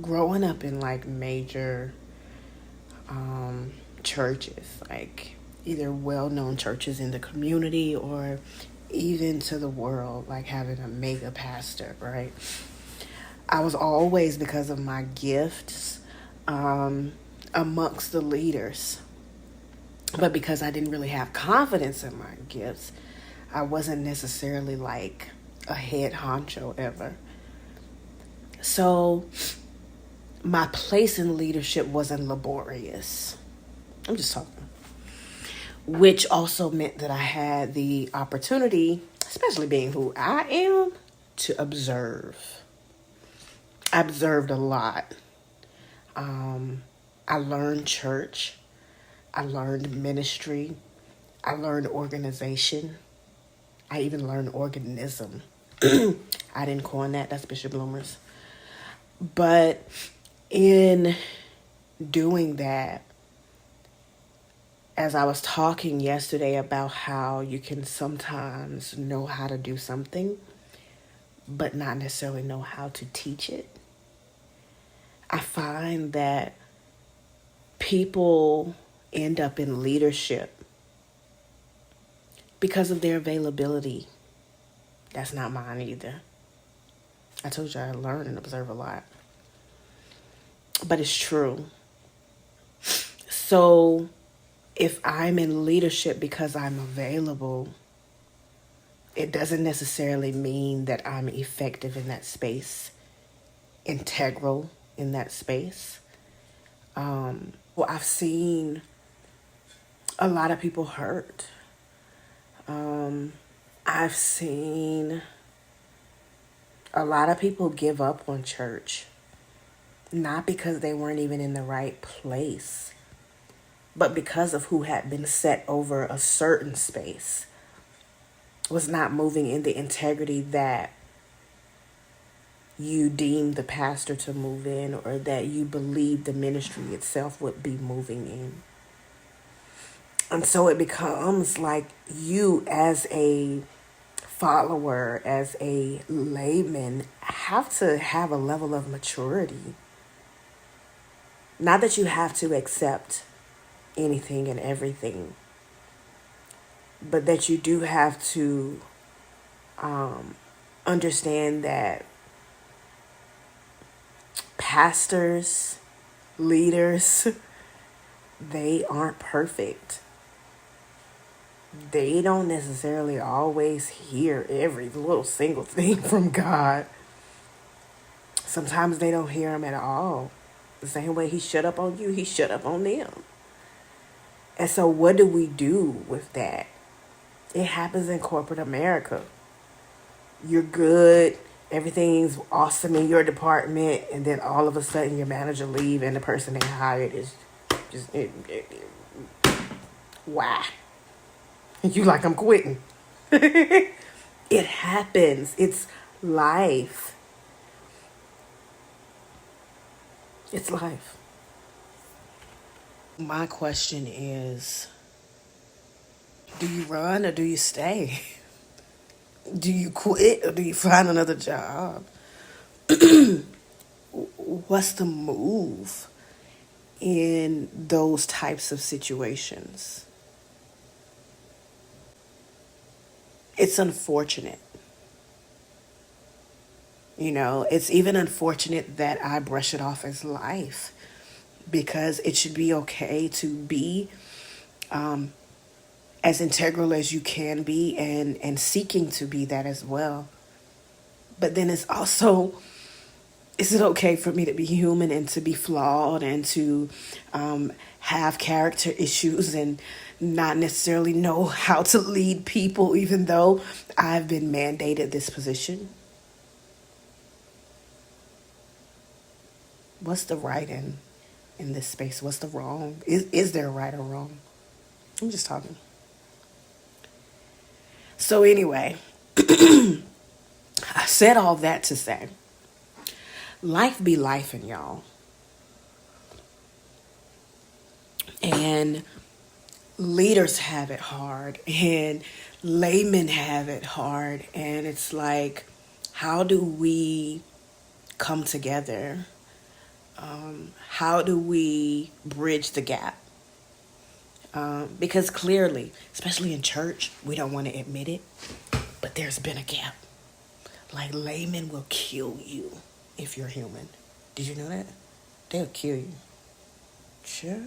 growing up in like major churches, like either well-known churches in the community or even to the world, like having a mega pastor, right? I was always, because of my gifts, amongst the leaders. But because I didn't really have confidence in my gifts, I wasn't necessarily like a head honcho ever. So my place in leadership wasn't laborious. I'm just talking. Which also meant that I had the opportunity, especially being who I am, to observe. I observed a lot. I learned church. I learned ministry. I learned organization. I even learned organism. I didn't coin that. That's Bishop Bloomers. But in doing that, as I was talking yesterday about how you can sometimes know how to do something, but not necessarily know how to teach it, I find that people end up in leadership because of their availability. That's not mine either. I told you I learn and observe a lot. But it's true. So if I'm in leadership because I'm available, it doesn't necessarily mean that I'm effective in that space, integral in that space. Well, I've seen a lot of people hurt. I've seen a lot of people give up on church, not because they weren't even in the right place, but because of who had been set over a certain space was not moving in the integrity that you deemed the pastor to move in, or that you believed the ministry itself would be moving in. And so it becomes like you, as a follower, as a layman, have to have a level of maturity. Not that you have to accept anything and everything, but that you do have to understand that pastors, leaders, they aren't perfect. They don't necessarily always hear every little single thing from God. Sometimes they don't hear him at all. The same way he shut up on you, he shut up on them. And so what do we do with that? It happens in corporate America. You're good, everything's awesome in your department, and then all of a sudden your manager leave and the person they hired is just why? You like, I'm quitting. It happens. It's life. It's life. My question is, do you run or do you stay? Do you quit or do you find another job? What's the move in those types of situations? It's unfortunate. It's even unfortunate that I brush it off as life, because it should be okay to be as integral as you can be, and seeking to be that as well. But then it's also, is it okay for me to be human and to be flawed and to have character issues and not necessarily know how to lead people, even though I've been mandated this position? What's the right in this space? What's the wrong? Is there a right or wrong? I'm just talking. So anyway, I said all that to say, life be lifing, y'all. And leaders have it hard, and laymen have it hard. And it's like, how do we come together How do we bridge the gap? Because clearly, especially in church, we don't want to admit it, but there's been a gap. Like, laymen will kill you if you're human. Did you know that? They'll kill you. Sure.